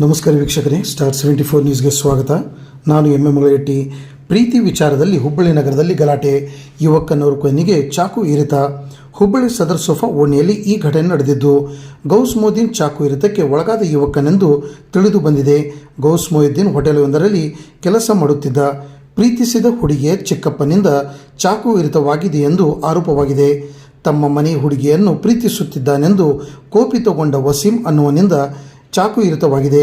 ನಮಸ್ಕಾರ ವೀಕ್ಷಕರೇ, ಸ್ಟಾರ್ 74 ನ್ಯೂಸ್ಗೆ ಸ್ವಾಗತ. ನಾನು ಎಂ.ಎಂ. ಪ್ರೀತಿ ವಿಚಾರದಲ್ಲಿ ಹುಬ್ಬಳ್ಳಿ ನಗರದಲ್ಲಿ ಗಲಾಟೆ, ಯುವಕನವರು ಕೊನೆಗೆ ಚಾಕು ಇರಿತ. ಹುಬ್ಬಳ್ಳಿ ಸದರ್ ಸೋಫಾ ಓಣಿಯಲ್ಲಿ ಈ ಘಟನೆ ನಡೆದಿದ್ದು, ಗೌಸ್ ಮೊಹಿದ್ದೀನ್ ಚಾಕು ಇರಿತಕ್ಕೆ ಒಳಗಾದ ಯುವಕನೆಂದು ತಿಳಿದು ಬಂದಿದೆ. ಗೌಸ್ ಮೊಹಿದ್ದೀನ್ ಹೋಟೆಲೊಂದರಲ್ಲಿ ಕೆಲಸ ಮಾಡುತ್ತಿದ್ದ. ಪ್ರೀತಿಸಿದ ಹುಡುಗಿಯ ಚಿಕ್ಕಪ್ಪನಿಂದ ಚಾಕು ಇರಿತವಾಗಿದೆ ಎಂದು ಆರೋಪವಾಗಿದೆ. ತಮ್ಮ ಮನೆ ಹುಡುಗಿಯನ್ನು ಪ್ರೀತಿಸುತ್ತಿದ್ದಾನೆಂದು ಕೋಪಿತಗೊಂಡ ವಸೀಂ ಅನ್ನುವನಿಂದ ಚಾಕು ಇರಿತವಾಗಿದೆ.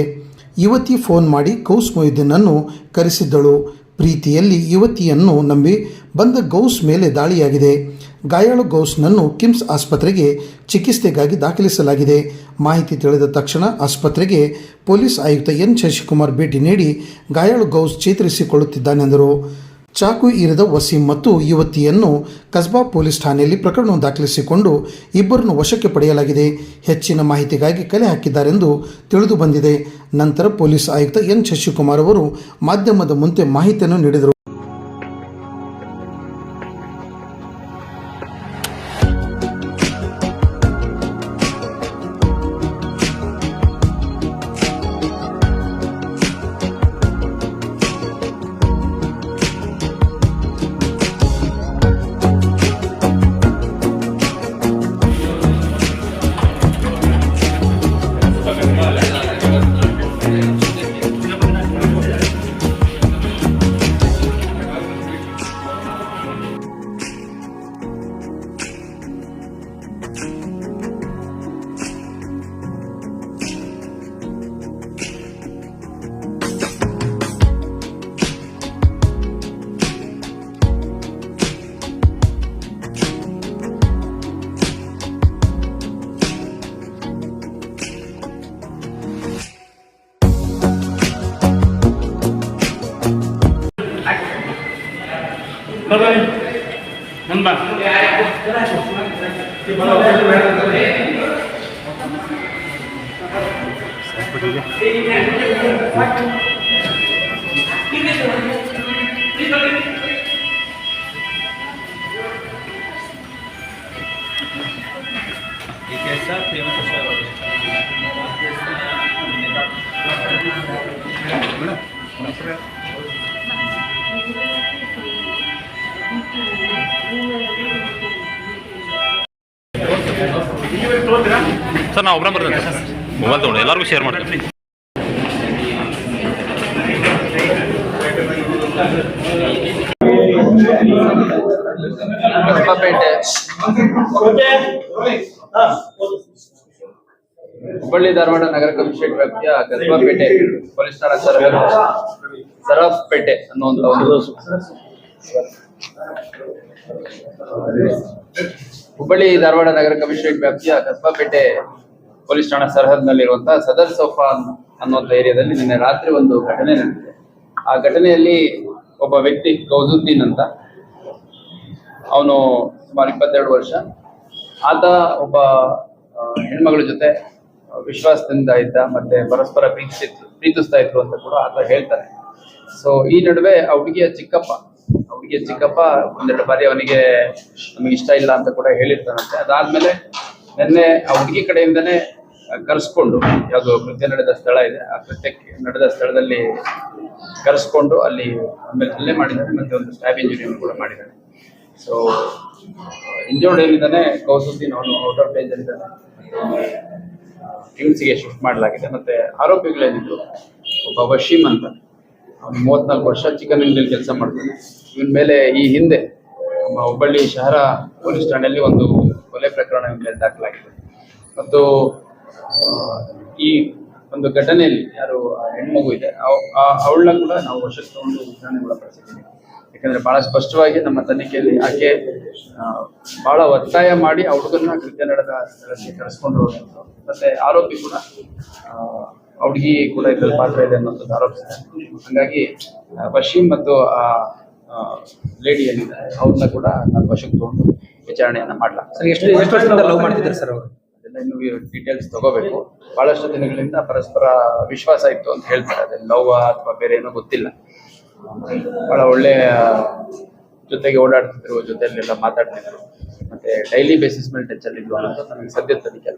ಯುವತಿ ಫೋನ್ ಮಾಡಿ ಗೌಸ್ ಮೊಹಿದ್ದೀನನ್ನು ಕರೆಸಿದ್ದಳು. ಪ್ರೀತಿಯಲ್ಲಿ ಯುವತಿಯನ್ನು ನಂಬಿ ಬಂದ ಗೌಸ್ ಮೇಲೆ ದಾಳಿಯಾಗಿದೆ. ಗಾಯಾಳು ಗೌಸ್ನನ್ನು ಕಿಮ್ಸ್ ಆಸ್ಪತ್ರೆಗೆ ಚಿಕಿತ್ಸೆಗಾಗಿ ದಾಖಲಿಸಲಾಗಿದೆ. ಮಾಹಿತಿ ತಿಳಿದ ತಕ್ಷಣ ಆಸ್ಪತ್ರೆಗೆ ಪೊಲೀಸ್ ಆಯುಕ್ತ ಎನ್ ಶಶಿಕುಮಾರ್ ಭೇಟಿ ನೀಡಿ ಗಾಯಾಳು ಗೌಸ್ ಚೇತರಿಸಿಕೊಳ್ಳುತ್ತಿದ್ದಾನೆಂದರು. ಚಾಕು ಇರಿದ ವಸೀಂ ಮತ್ತು ಯುವತಿಯನ್ನು ಕಸ್ಬಾ ಪೊಲೀಸ್ ಠಾಣೆಯಲ್ಲಿ ಪ್ರಕರಣ ದಾಖಲಿಸಿಕೊಂಡು ಇಬ್ಬರನ್ನು ವಶಕ್ಕೆ ಪಡೆಯಲಾಗಿದೆ. ಹೆಚ್ಚಿನ ಮಾಹಿತಿಗಾಗಿ ಕಲೆ ಹಾಕಿದ್ದಾರೆಂದು ತಿಳಿದು ಬಂದಿದೆ. ನಂತರ ಪೊಲೀಸ್ ಆಯುಕ್ತ ಎನ್ ಶಶಿಕುಮಾರ್ ಅವರು ಮಾಧ್ಯಮದ ಮುಂದೆ ಮಾಹಿತಿಯನ್ನು ನೀಡಿದರು. ಮುಂದೆ ಸರ್ ನಾವು ಒಬ್ಬರ ಬರ್ತೇನೆ ಸರ್. ಮೊಬೈಲ್ ತೊಗೊಂಡು ಎಲ್ಲರಿಗೂ ಶೇರ್ ಮಾಡ್ತೀನಿ. ಹುಬ್ಬಳ್ಳಿ ಧಾರವಾಡ ನಗರ ಕಮಿಷನರೇಟ್ ವ್ಯಾಪ್ತಿಯ ಕಸ್ಬಾಪೇಟೆ ಪೊಲೀಸ್ ಠಾಣಾ ಸರಫ್ಪೇಟೆ ಅನ್ನುವಂತ ಒಂದು ಹುಬ್ಬಳ್ಳಿ ಧಾರವಾಡ ನಗರ ಕಮಿಷನರೇಟ್ ವ್ಯಾಪ್ತಿಯ ಕಸ್ಬಾಪೇಟೆ ಪೊಲೀಸ್ ಠಾಣಾ ಸರಹದ್ನಲ್ಲಿರುವಂತಹ ಸದರ್ ಸೋಫಾ ಅನ್ನುವಂಥ ಏರಿಯಾದಲ್ಲಿ ನಿನ್ನೆ ರಾತ್ರಿ ಒಂದು ಘಟನೆ ನಡೆದಿದೆ. ಆ ಘಟನೆಯಲ್ಲಿ ಒಬ್ಬ ವ್ಯಕ್ತಿ ಗೌಸುದ್ದೀನ್ ಅಂತ, ಅವನು ಸುಮಾರು 22 ವರ್ಷ. ಆತ ಒಬ್ಬ ಹೆಣ್ಮಗಳ ಜೊತೆ ವಿಶ್ವಾಸದಿಂದ ಇದ್ದ, ಮತ್ತೆ ಪರಸ್ಪರ ಪ್ರೀತಿಸ್ತಾ ಇದ್ರು ಅಂತ ಕೂಡ ಆತ ಹೇಳ್ತಾನೆ. ಸೊ ಈ ನಡುವೆ ಆ ಹುಡುಗಿಯ ಚಿಕ್ಕಪ್ಪ ಒಂದೆರಡು ಬಾರಿ ಅವನಿಗೆ ನಮಗೆ ಇಷ್ಟ ಇಲ್ಲ ಅಂತ ಕೂಡ ಹೇಳಿರ್ತಾನಂತೆ. ಅದಾದ್ಮೇಲೆ ನಿನ್ನೆ ಆ ಹುಡುಗಿ ಕಡೆಯಿಂದನೇ ಕರೆಸ್ಕೊಂಡು, ಯಾವುದು ಕೃತ್ಯ ನಡೆದ ಸ್ಥಳ ಇದೆ, ಆ ಕೃತ್ಯಕ್ಕೆ ನಡೆದ ಸ್ಥಳದಲ್ಲಿ ಕರೆಸ್ಕೊಂಡು ಅಲ್ಲಿ ಆಮೇಲೆ ಹಲ್ಲೆ ಮಾಡಿದ್ದಾನೆ, ಮತ್ತೆ ಒಂದು ಸ್ಟ್ಯಾಬ್ ಇಂಜುರಿಯನ್ನು ಕೂಡ ಮಾಡಿದ್ದಾನೆ. ಸೊ ಇಂಜೋರ್ಡ್ ಏನಿದ್ದಾನೆ ಗೌಸುದ್ದೀನ್, ಅವನು ಔಟ್ ಆಫ್ ಡೇಂಜರ್ ಇದ್ದಾನೆ, ಕಿಮ್ಸ್ಗೆ ಶಿಫ್ಟ್ ಮಾಡಲಾಗಿದೆ. ಮತ್ತೆ ಆರೋಪಿಗಳೇನಿದ್ರು, ಒಬ್ಬ ವಶೀಂ ಅಂತ, ಅವನು 34 ವರ್ಷ, ಚಿಕನ್ ಅಂಗಡಿಯಲ್ಲಿ ಕೆಲಸ ಮಾಡ್ತಾನೆ. ಇವನ ಮೇಲೆ ಈ ಹಿಂದೆ ನಮ್ಮ ಹುಬ್ಬಳ್ಳಿ ಶಹರ ಪೊಲೀಸ್ ಠಾಣೆಯಲ್ಲಿ ಒಂದು ಕೊಲೆ ಪ್ರಕರಣ ಮೇಲೆ ದಾಖಲಾಗಿದೆ. ಮತ್ತು ಈ ಒಂದು ಘಟನೆಯಲ್ಲಿ ಯಾರು ಹೆಣ್ಮಗು ಇದೆ ಅವಳನ್ನ ಕೂಡ ನಾವು ವಶಕ್ಕೆ ತಗೊಂಡು ವಿಚಾರಣೆ ಒಳಪಡಿಸಿದ್ದೀವಿ. ಯಾಕಂದ್ರೆ ಬಹಳ ಸ್ಪಷ್ಟವಾಗಿ ನಮ್ಮ ತನಿಖೆಯಲ್ಲಿ ಆಕೆ ಬಹಳ ಒತ್ತಾಯ ಮಾಡಿ ಆ ಹುಡುಗನ್ನ ಕೃತ್ಯ ನಡೆದ ಸ್ಥಳಕ್ಕೆ ಕರೆಸ್ಕೊಂಡು ಹೋದಂಥದ್ದು. ಮತ್ತೆ ಆರೋಪಿ ಕೂಡ ಹುಡುಗಿ ಕೂಡ ಇದರಲ್ಲಿ ಪಾತ್ರ ಇದೆ ಅನ್ನೋದು ಆರೋಪಿಸಿದ್ದಾರೆ. ಹಾಗಾಗಿ ವಶೀಂ ಮತ್ತು ಆ ಲೇಡಿ ಏನಿದೆ ಅವ್ರನ್ನ ಕೂಡ ನಾನು ವಶಕ್ಕೆ ತಗೊಂಡು ವಿಚಾರಣೆಯನ್ನ ಮಾಡ್ಲಾಗ್ತದೆ. ಎಷ್ಟು ವರ್ಷದಿಂದ ಲವ್ ಮಾಡ್ತಿದ್ದಾರೆ ಸರ್ ಅವರು? ಅದೆಲ್ಲ ಇನ್ನೂ ಡೀಟೇಲ್ಸ್ ತಗೋಬೇಕು. ಬಹಳಷ್ಟು ದಿನಗಳಿಂದ ಪರಸ್ಪರ ವಿಶ್ವಾಸ ಇತ್ತು ಅಂತ ಹೇಳ್ತಾರೆ. ಅದೇ ಲವ್ ಅಥವಾ ಬೇರೆ ಏನೋ ಗೊತ್ತಿಲ್ಲ. ಬಹಳ ಒಳ್ಳೆಯ ಜೊತೆಗೆ ಓಡಾಡ್ತಿದ್ರು, ಜೊತೆಯಲ್ಲೆಲ್ಲ ಮಾತಾಡ್ತಿದ್ರು, ಮತ್ತೆ ಡೈಲಿ ಬೇಸಿಸ್ ಮೇಲೆ ಟಚ್ ಅಲ್ಲಿ ಇದ್ವು ಅನ್ನೋದು ನನಗೆ ಸದ್ಯ ತನಿಖೆ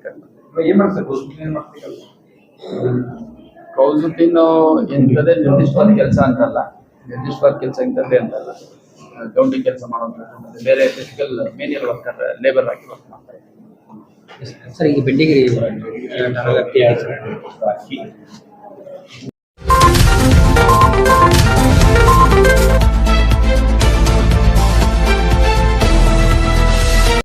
ಕೌಸುದ್ದೀನ್ ಇಂಥದ್ದೇ ನಿರ್ದಿಷ್ಟವಾದ ಕೆಲಸ ಅಂತಲ್ಲ, ನಿರ್ದಿಷ್ಟವಾದ ಕೆಲಸ ಇಂಥದ್ದೇ ಅಂತಲ್ಲ, ಗೌಂಡಿ ಕೆಲಸ ಮಾಡುವಂಥದ್ದು, ಬೇರೆ ಫಿಸಿಕಲ್ ಮೇನಿಯರ್ ವರ್ಕರ್, ಲೇಬರ್ ಆಗಿ ವರ್ಕ್ ಮಾಡ್ತಾರೆ. ಸರ್ ಈಗ ಬೆಂಡಿಗಿರಿ